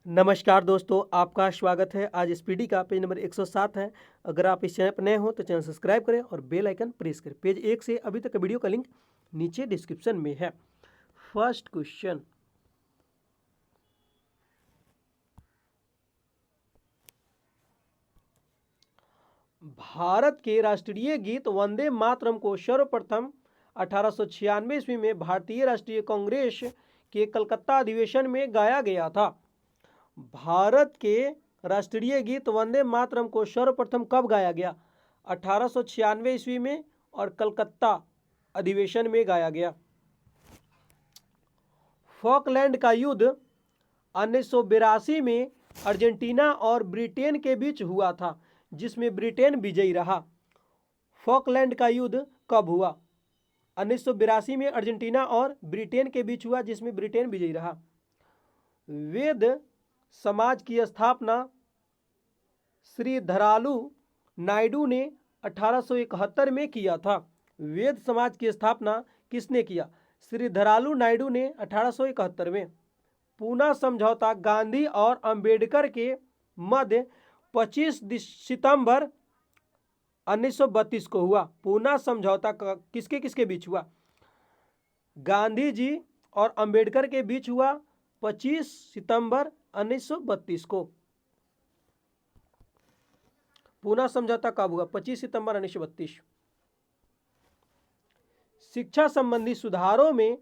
नमस्कार दोस्तों, आपका स्वागत है। आज स्पीडी का पेज नंबर 107 है। अगर आप इस चैनल पर नए हो तो चैनल सब्सक्राइब करें और बेल आइकन प्रेस करें। पेज 1 से अभी तक वीडियो का लिंक नीचे डिस्क्रिप्शन में है। फर्स्ट क्वेश्चन, भारत के राष्ट्रीय गीत वंदे मातरम को सर्वप्रथम 1896 ईस्वी में भारतीय राष्ट्रीय कांग्रेस के कलकत्ता अधिवेशन में गाया गया था। भारत के राष्ट्रीय गीत वंदे मातरम को सर्वप्रथम कब गाया गया? 1896 ईस्वी में और कलकत्ता अधिवेशन में गाया गया। फॉकलैंड का युद्ध 1982 में अर्जेंटीना और ब्रिटेन के बीच हुआ था, जिसमें ब्रिटेन विजयी रहा। फॉकलैंड का युद्ध कब हुआ? 1982 में अर्जेंटीना और ब्रिटेन के बीच हुआ, जिसमें ब्रिटेन विजयी रहा। वेद समाज की स्थापना श्रीधरालु नायडू ने 1871 में किया था। वेद समाज की स्थापना किसने किया? श्रीधरालु नायडू ने 1871 में। पूना समझौता गांधी और अंबेडकर के मध्य 25 सितंबर 1932 को हुआ। पूना समझौता किसके किसके बीच हुआ? गांधी जी और अंबेडकर के बीच हुआ 25 सितंबर 1932 को। पूना समझौता कब हुआ? 25 सितंबर 1932। शिक्षा संबंधी सुधारों में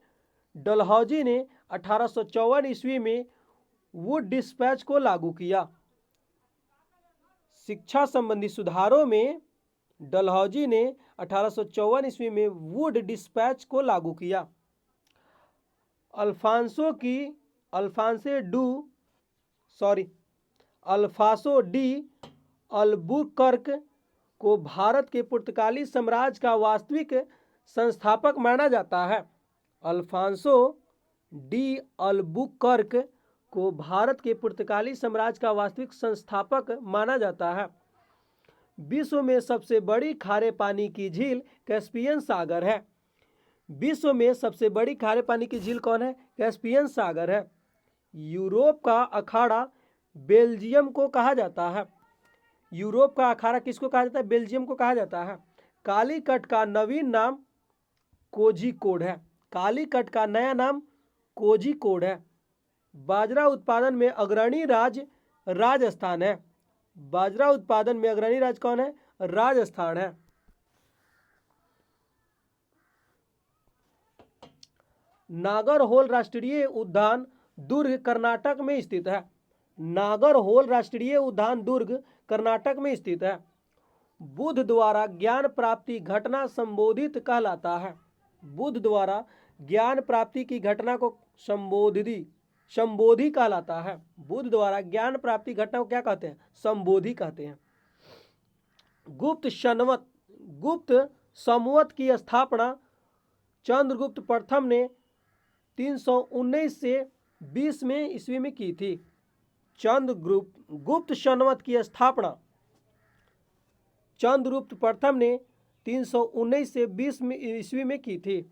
डलहौजी ने 1854 ईस्वी में वुड डिस्पैच को लागू किया। शिक्षा संबंधी सुधारों में डलहौजी ने 1854 ईस्वी में वुड डिस्पैच को लागू किया। अल्फांसो डी अल्बुकर्क को भारत के पुर्तगाली साम्राज्य का वास्तविक संस्थापक माना जाता है। अल्फांसो डी अल्बुकर्क को भारत के पुर्तगाली साम्राज्य का वास्तविक संस्थापक माना जाता है। विश्व में सबसे बड़ी खारे पानी की झील कैस्पियन सागर है। विश्व में सबसे बड़ी खारे पानी की झील कौन है? कैस्पियन सागर है। यूरोप का अखाड़ा बेल्जियम को कहा जाता है। यूरोप का अखाड़ा किसको कहा जाता है? बेल्जियम को कहा जाता है। कालीकट का नवीन नाम कोझिकोड है। कालीकट का नया नाम कोझिकोड है। बाजरा उत्पादन में अग्रणी राज्य राजस्थान है। बाजरा उत्पादन में अग्रणी राज्य कौन है? राजस्थान है। नागरहोल राष्ट्रीय उद्यान दुर्ग कर्नाटक में स्थित है। नागरहोल राष्ट्रीय उद्यान दुर्ग कर्नाटक में स्थित है। बुद्ध द्वारा ज्ञान प्राप्ति घटना संबोधित कहलाता है। बुद्ध द्वारा ज्ञान प्राप्ति की घटना को संबोधि कहलाता है। बुद्ध द्वारा ज्ञान प्राप्ति घटना को क्या कहते हैं? संबोधि कहते हैं। गुप्त संवत की स्थापना चंद्रगुप्त प्रथम ने 319 से 20 में ईस्वी में की थी। गुप्त संवत की स्थापना चंद्रगुप्त प्रथम ने 319 से 20 में ईस्वी में की थी।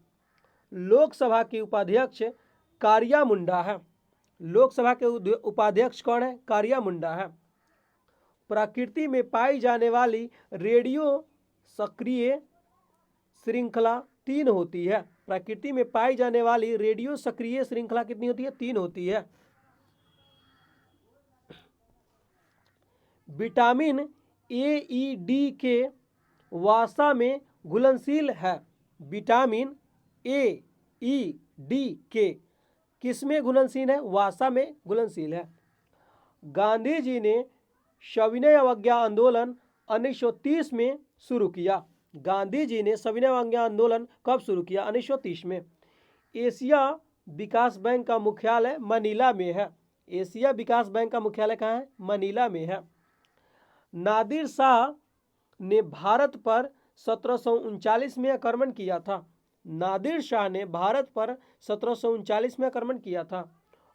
लोकसभा के उपाध्यक्ष कारिया मुंडा है। लोकसभा के उपाध्यक्ष कौन है? कारिया मुंडा है। प्रकृति में पाई जाने वाली रेडियो सक्रिय श्रृंखला 3 होती है। प्रकृति में पाई जाने वाली रेडियो सक्रिय श्रृंखला कितनी होती है? 3 होती है। विटामिन ए ई डी के वसा में घुलनशील है। विटामिन ए ई डी के किस में घुलनशील है? वसा में घुलनशील है। गांधी जी ने सविनय अवज्ञा आंदोलन 1930 में शुरू किया। गांधी जी ने सविनय अवज्ञा आंदोलन कब शुरू किया? 1930 में। एशिया विकास बैंक का मुख्यालय मनीला में है। एशिया विकास बैंक का मुख्यालय कहाँ है? मनीला में है। नादिर शाह ने भारत पर 1739 में आक्रमण किया था। नादिर शाह ने भारत पर 1739 में आक्रमण किया था।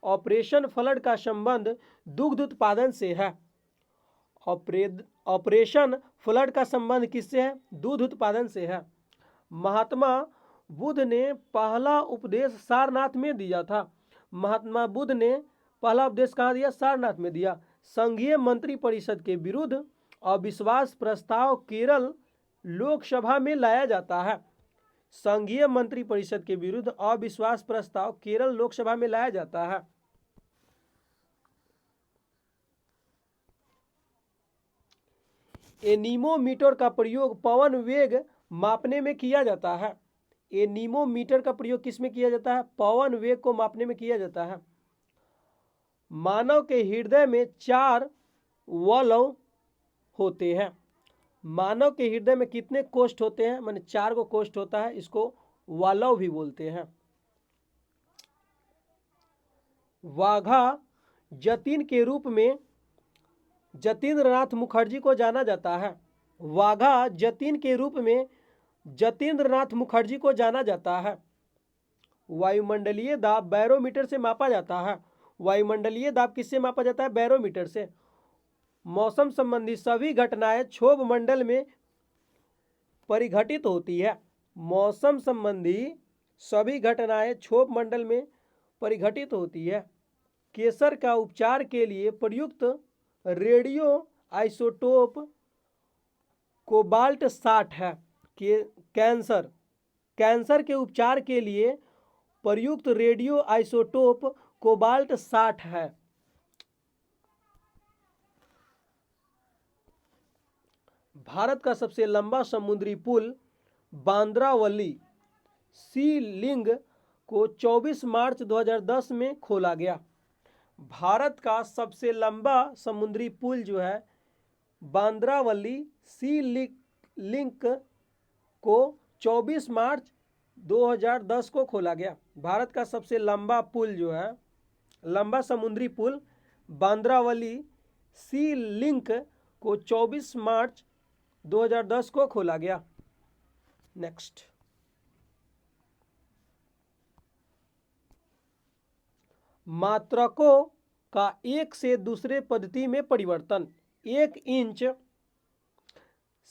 ऑपरेशन फ्लड का संबंध दुग्ध उत्पादन से है। ऑपरेशन फ्लड का संबंध किससे है? दूध उत्पादन से है। महात्मा बुद्ध ने पहला उपदेश सारनाथ में दिया था। महात्मा बुद्ध ने पहला उपदेश कहाँ दिया? सारनाथ में दिया। संघीय मंत्रिपरिषद के विरुद्ध अविश्वास प्रस्ताव केरल लोकसभा में लाया जाता है। संघीय मंत्रिपरिषद के विरुद्ध अविश्वास प्रस्ताव केरल लोकसभा में लाया जाता है। एनीमोमीटर का प्रयोग पवन वेग मापने में किया जाता है। एनीमोमीटर का प्रयोग किस में किया जाता है? पवन वेग को मापने में किया जाता है। मानव के हृदय में 4 वलव होते हैं। मानव के हृदय में कितने कोष्ठ होते हैं? माने 4 को कोष्ठ होता है, इसको वालव भी बोलते हैं। वाघा जतीन के रूप में जतीन्द्रनाथ मुखर्जी को जाना जाता है। वाघा जतीन के रूप में जतीन्द्रनाथ मुखर्जी को जाना जाता है। वायुमंडलीय दाब बैरोमीटर से मापा जाता है। वायुमंडलीय दाब किससे मापा जाता है? बैरोमीटर से। मौसम संबंधी सभी घटनाएं क्षोभ मंडल में परिघटित होती है। मौसम संबंधी सभी घटनाएं क्षोभ मंडल में परिघटित होती है। कैंसर का उपचार के लिए प्रयुक्त रेडियो आइसोटोप कोबाल्ट 60 है। कैंसर के उपचार के लिए प्रयुक्त रेडियो आइसोटोप कोबाल्ट 60 है। भारत का सबसे लंबा समुद्री पुल बांद्रावली सी लिंक को 24 मार्च 2010 में खोला गया। भारत का सबसे लंबा समुद्री पुल जो है बांद्रावली सी लिंक को 24 मार्च 2010 को खोला गया। भारत का सबसे लंबा पुल जो है, लंबा समुद्री पुल बांद्रावली सी लिंक को 24 मार्च 2010 को खोला गया। नेक्स्ट, मात्रकों का एक से दूसरे पद्धति में परिवर्तन। 1 इंच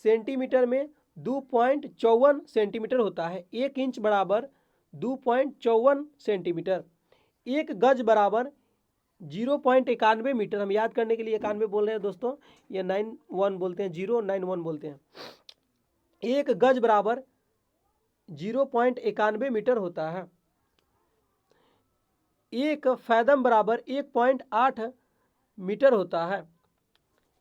सेंटीमीटर में 2.54 सेंटीमीटर होता है। 1 इंच बराबर 2.54 सेंटीमीटर। 1 गज बराबर 0.91 मीटर। हम याद करने के लिए 91 बोल रहे हैं दोस्तों, ये 91 बोलते हैं, 091 बोलते हैं। 1 गज बराबर 0.91 मीटर होता है। 1 फैदम बराबर 1.8 मीटर होता है।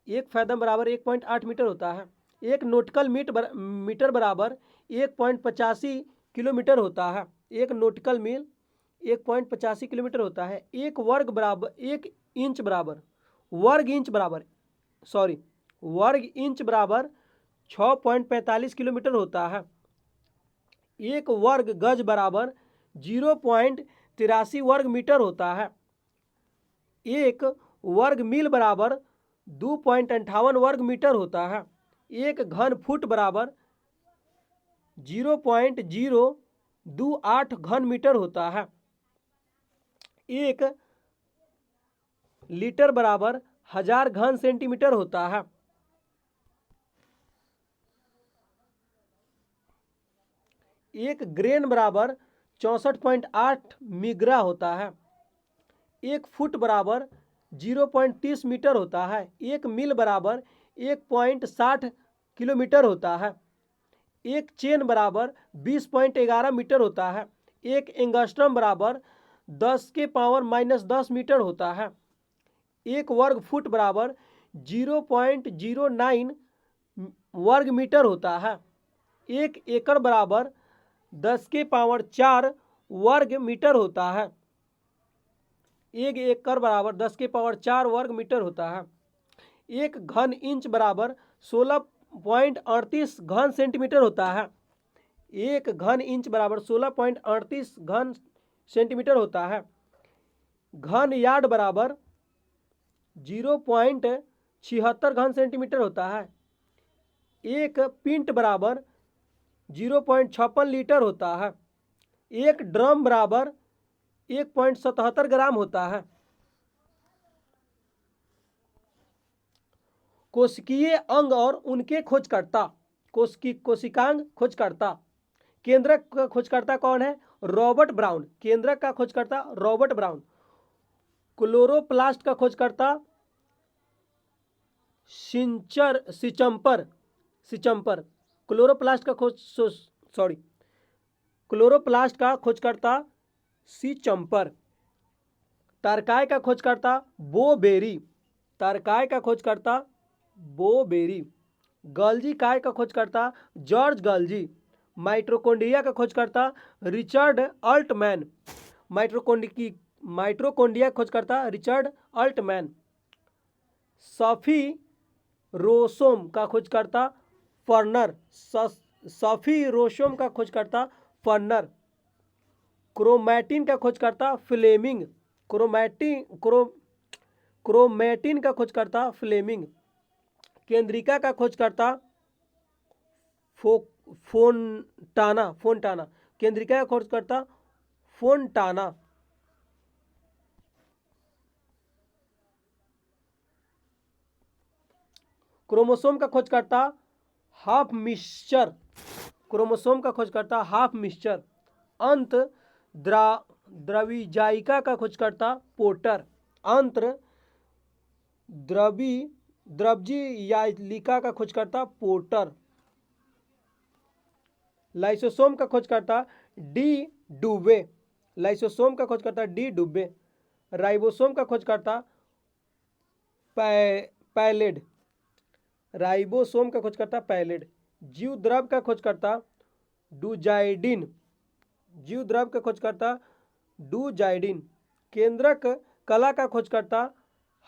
1 फैदम बराबर 1.8 मीटर होता है। 1 नॉटिकल मीटर बराबर 1.85 किलोमीटर होता है। 1 नॉटिकल मील 1.85 किलोमीटर होता है। 1 वर्ग इंच बराबर वर्ग इंच बराबर 6.45 किलोमीटर होता है। 1 वर्ग गज बराबर 0.83 वर्ग मीटर होता है। 1 वर्ग मील बराबर 2.58 वर्ग मीटर होता है। 1 घन फुट बराबर 0.028 घन मीटर होता है। 1 लीटर बराबर 1000 घन सेंटीमीटर होता है। 1 ग्रेन बराबर 64.8 मिग्रा होता है। 1 फुट बराबर 0.30 मीटर होता है। 1 मील बराबर 1.60 किलोमीटर होता है। 1 चेन बराबर 20.11 मीटर होता है। 1 एंगस्ट्रम बराबर 10⁻⁻10 मीटर होता है। 1 वर्ग फुट बराबर 0.09 वर्ग मीटर होता है। 1 एकड़ बराबर 10⁻⁴ वर्ग मीटर होता है। 1 एकड़ बराबर 10⁻⁴ वर्ग मीटर होता है। 1 घन इंच बराबर 16.38 घन सेंटीमीटर होता है। 1 घन इंच बराबर 16.38 घन सेंटीमीटर होता है। घन यार्ड बराबर 0.76 घन सेंटीमीटर होता है। 1 पिंट बराबर 0.56 लीटर होता है। 1 ड्रम बराबर 1.77 ग्राम होता है। कोशिकीय अंग और उनके खोजकर्ता। कोशिकांग खोजकर्ता। केंद्रक का खोजकर्ता कौन है? Robert brown. केंद्रक का खोजकर्ता रॉबर्ट ब्राउन। क्लोरोप्लास्ट का खोजकर्ता सिचम्पर सिचम्पर क्लोरोप्लास्ट का क्लोरोप्लास्ट का खोजकर्ता सिचम्पर। तारकाय का खोजकर्ता बोबेरी, तारकाय का खोजकर्ता बोबेरी। गॉल्जी काय का खोजकर्ता जॉर्ज गॉल्जी। माइटोकॉन्ड्रिया का खोजकर्ता रिचर्ड अल्टमैन, माइटोकॉन्ड्रिया खोजकर्ता रिचर्ड अल्टमैन। सफीरोसोम का खोजकर्ता फर्नर, सफीरोसोम का खोजकर्ता फर्नर। क्रोमैटिन का खोजकर्ता फ्लेमिंग, क्रोमैटिन का खोजकर्ता फ्लेमिंग। केंद्रिका का खोजकर्ता फोंटाना, केंद्रिका का खोजकर्ता फोंटाना। क्रोमोसोम का खोजकर्ता हाफ मिक्सचर, क्रोमोसोम का खोजकर्ता हाफ मिक्सचर। अंत द्रविजाइका का खोजकर्ता पोर्टर, अंत्र द्रव्यजियालिका का खोजकर्ता पोर्टर। लाइसोसोम का खोजकर्ता डी डुबे, लाइसोसोम का खोजकर्ता डी डुबे। राइबोसोम का खोजकर्ता पैलेड, राइबोसोम का खोजकर्ता पैलेड। जीव द्रव का खोजकर्ता डुजाइडिन, जीव द्रव का खोजकर्ता डुजाइडिन। केंद्रक कला का खोजकर्ता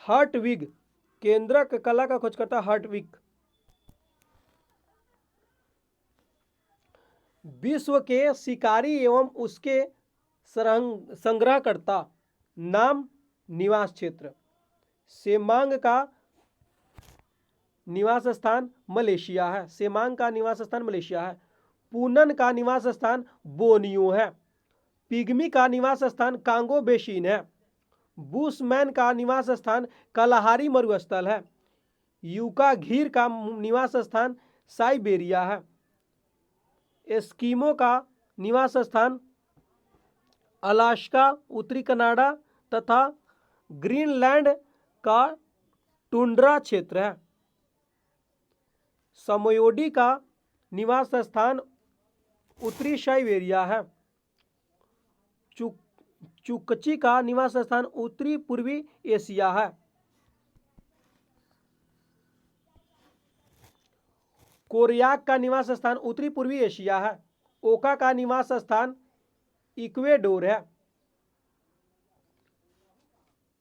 हर्टविग, केंद्रक कला का खोजकर्ता हर्टविग। विश्व के शिकारी एवं उसके संग्रहकर्ता। नाम, निवास क्षेत्र। सेमांग का निवास स्थान मलेशिया है, सेमांग का निवास स्थान मलेशिया है। पूनन का निवास स्थान बोर्नियो है। पिग्मी का निवास स्थान कांगो बेसिन है। बुशमैन का निवास स्थान कलाहारी मरुस्थल है। यूका घीर का निवास स्थान साइबेरिया है। एस्किमो का निवास स्थान अलास्का, उत्तरी कनाडा तथा ग्रीनलैंड का टुंड्रा क्षेत्र है। समोयोडी का निवास स्थान उत्तरी साइबेरिया है। चुकची का निवास स्थान उत्तरी पूर्वी एशिया है। कोरियाक का निवास स्थान उत्तरी पूर्वी एशिया है। ओका का निवास स्थान इक्वेडोर है।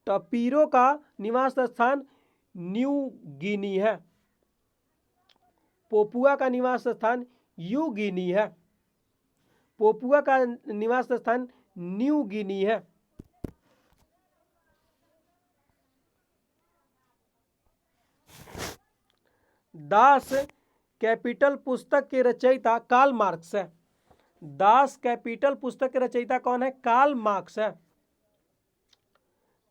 टपीरो का निवास स्थान न्यू गिनी है। पोपुआ का निवास स्थान यू गिनी है। पोपुआ का निवास स्थान न्यू गिनी है। दास कैपिटल पुस्तक के रचयिता कार्ल मार्क्स है। दास कैपिटल पुस्तक के रचयिता कौन है? कार्ल मार्क्स है।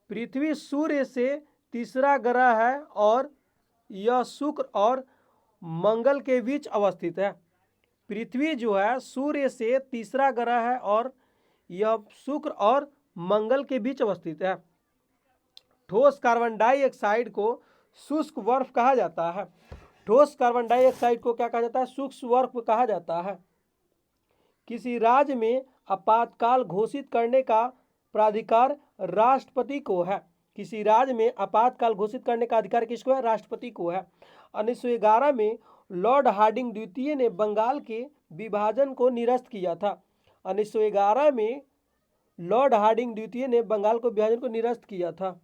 पृथ्वी सूर्य से तीसरा ग्रह है और यह शुक्र और मंगल के बीच अवस्थित है। पृथ्वी जो है सूर्य से तीसरा ग्रह है और यह शुक्र और मंगल के बीच अवस्थित है। ठोस कार्बन डाइऑक्साइड को शुष्क बर्फ कहा जाता है। ठोस कार्बन डाइऑक्साइड को क्या कहा जाता है? शुष्क बर्फ कहा जाता है। किसी राज्य में आपातकाल घोषित करने का प्राधिकार राष्ट्रपति को है। किसी राज्य में आपातकाल घोषित करने का अधिकार किसको है? राष्ट्रपति को है। 1911 में लॉर्ड हार्डिंग द्वितीय ने बंगाल के विभाजन को निरस्त किया था। 1911 में लॉर्ड हार्डिंग द्वितीय ने बंगाल को विभाजन को निरस्त किया था।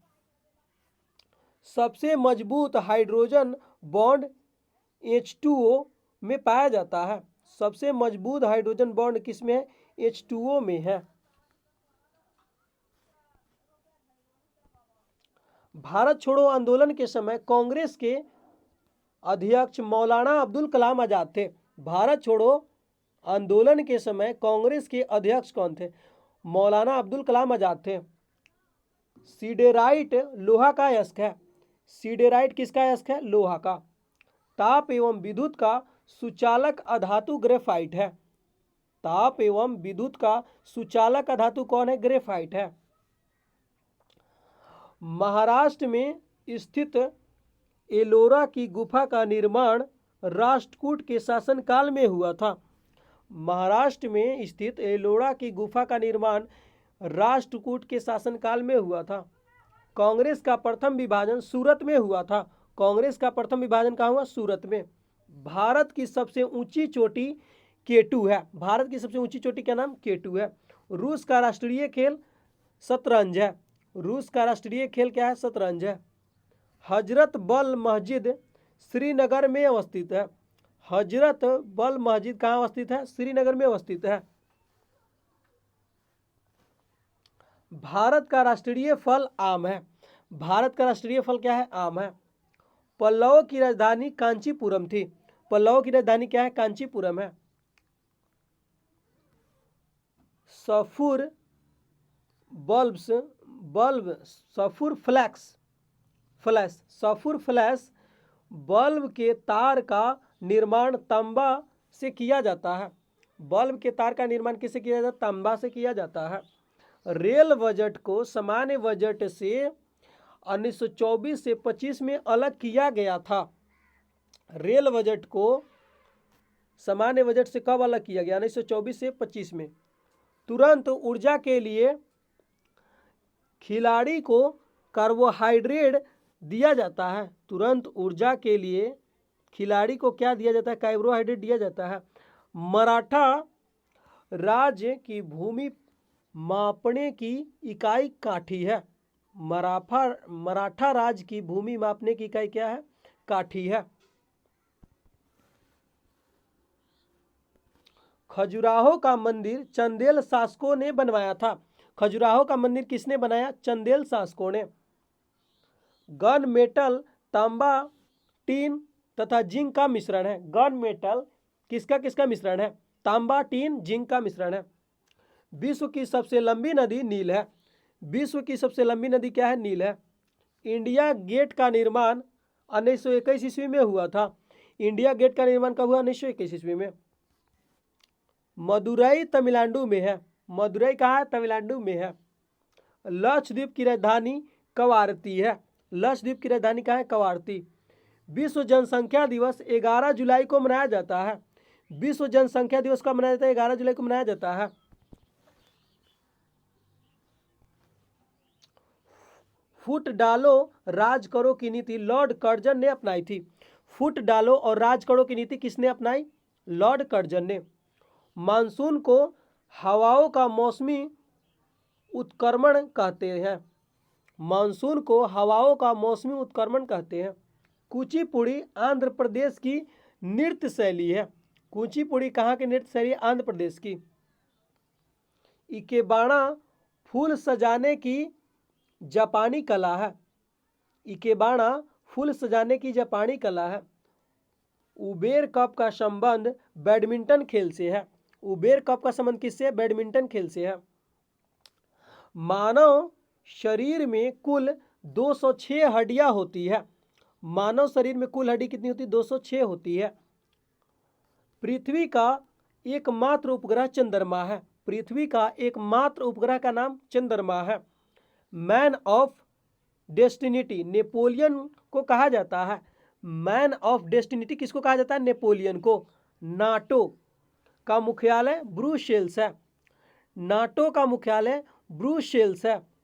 सबसे मजबूत हाइड्रोजन बॉन्ड H2O में पाया जाता है। सबसे मजबूत हाइड्रोजन बॉन्ड किसमें है? H2O में है। भारत छोड़ो आंदोलन के समय कांग्रेस के अध्यक्ष मौलाना अब्दुल कलाम आजाद थे। भारत छोड़ो आंदोलन के समय कांग्रेस के अध्यक्ष कौन थे? मौलाना अब्दुल कलाम आजाद थे। सीडेराइट लोहा का अयस्क है। सीडेराइट किसका अयस्क है? लोहा का। ताप एवं विद्युत का सुचालक अधातु ग्रेफाइट है। ताप एवं विद्युत का सुचालक अधातु कौन है? ग्रेफाइट है। महाराष्ट्र में स्थित एलोरा की गुफा का निर्माण राष्ट्रकूट के शासनकाल में हुआ था। महाराष्ट्र में स्थित एलोरा की गुफा का निर्माण राष्ट्रकूट के शासनकाल में हुआ था। कांग्रेस का प्रथम विभाजन सूरत में हुआ था। कांग्रेस का प्रथम विभाजन कहाँ हुआ? सूरत में। भारत की सबसे ऊंची चोटी K2 है। भारत की सबसे ऊंची चोटी क्या नाम? K2 है। रूस का राष्ट्रीय खेल शतरंज है। रूस का राष्ट्रीय खेल क्या है? शतरंज है। हजरत बल मस्जिद श्रीनगर में अवस्थित है। हजरत बल मस्जिद कहाँ अवस्थित है? श्रीनगर में अवस्थित है। भारत का राष्ट्रीय फल आम है। भारत का राष्ट्रीय फल क्या है? आम है। पल्लव की राजधानी कांचीपुरम थी। पल्लव की राजधानी क्या है? कांचीपुरम है। सफुर सफुर फ्लैश बल्ब के तार का निर्माण तांबा से किया जाता है। बल्ब के तार का निर्माण किससे किया जाता है? तांबा से किया जाता है। रेल बजट को सामान्य बजट से 1924 से 25 में अलग किया गया था। रेल बजट को सामान्य बजट से कब अलग किया गया? 1924 से 25 में। तुरंत ऊर्जा के लिए खिलाड़ी को कार्बोहाइड्रेट दिया जाता है। तुरंत ऊर्जा के लिए खिलाड़ी को क्या दिया जाता है? कार्बोहाइड्रेट दिया जाता है। मराठा राज्य की भूमि मापने की इकाई काठी है। मराठा राज्य की भूमि मापने की इकाई क्या है? काठी है। खजुराहो का मंदिर चंदेल शासकों ने बनवाया था। खजुराहो का मंदिर किसने बनाया? चंदेल शासकों ने। गन मेटल तांबा, टीन तथा जिंक का मिश्रण है। गन मेटल किसका किसका मिश्रण है? तांबा, टीन, जिंक का मिश्रण है। विश्व की सबसे लंबी नदी नील है। विश्व की सबसे लंबी नदी क्या है? नील है। इंडिया गेट का निर्माण 1921 ईस्वी में हुआ था। इंडिया गेट का निर्माण कब हुआ? 1921 ईस्वी में। मदुरई तमिलनाडु में है। मदुरई कहाँ है? तमिलनाडु में है। लक्षद्वीप की राजधानी कवारती है। लक्षद्वीप की राजधानी कहाँ है? कवारती। विश्व जनसंख्या दिवस 11 जुलाई को मनाया जाता है। विश्व जनसंख्या दिवस कब मनाया जाता है? 11 जुलाई को मनाया जाता है। फुट डालो राज करो की नीति लॉर्ड कर्जन ने अपनाई थी। फुट डालो और राज करो की नीति किसने अपनाई? लॉर्ड कर्जन ने। मानसून को हवाओं का मौसमी उत्क्रमण कहते हैं। मानसून को हवाओं का मौसमी उत्क्रमण कहते हैं। कुचिपुड़ी आंध्र प्रदेश की नृत्य शैली है। कुचिपुड़ी कहाँ की नृत्य शैली? आंध्र प्रदेश की। इकेबाना फूल सजाने की जापानी कला है। इकेबाना फूल सजाने की जापानी कला है। उबेर कप का संबंध बैडमिंटन खेल से है। उबेर कप का संबंध किससे? बैडमिंटन खेल से है। मानव शरीर में कुल 206 हड्डियां होती है। मानव शरीर में कुल हड्डी कितनी होती है? 206 होती है। पृथ्वी का एकमात्र उपग्रह चंद्रमा है। पृथ्वी का एकमात्र उपग्रह का नाम चंद्रमा है। मैन ऑफ डेस्टिनिटी नेपोलियन को कहा जाता है। मैन ऑफ डेस्टिनिटी किसको कहा जाता है? नेपोलियन को। नाटो का मुख्यालय ब्रुसेल्स है। नाटो का मुख्यालय ब्रुसेल्स है।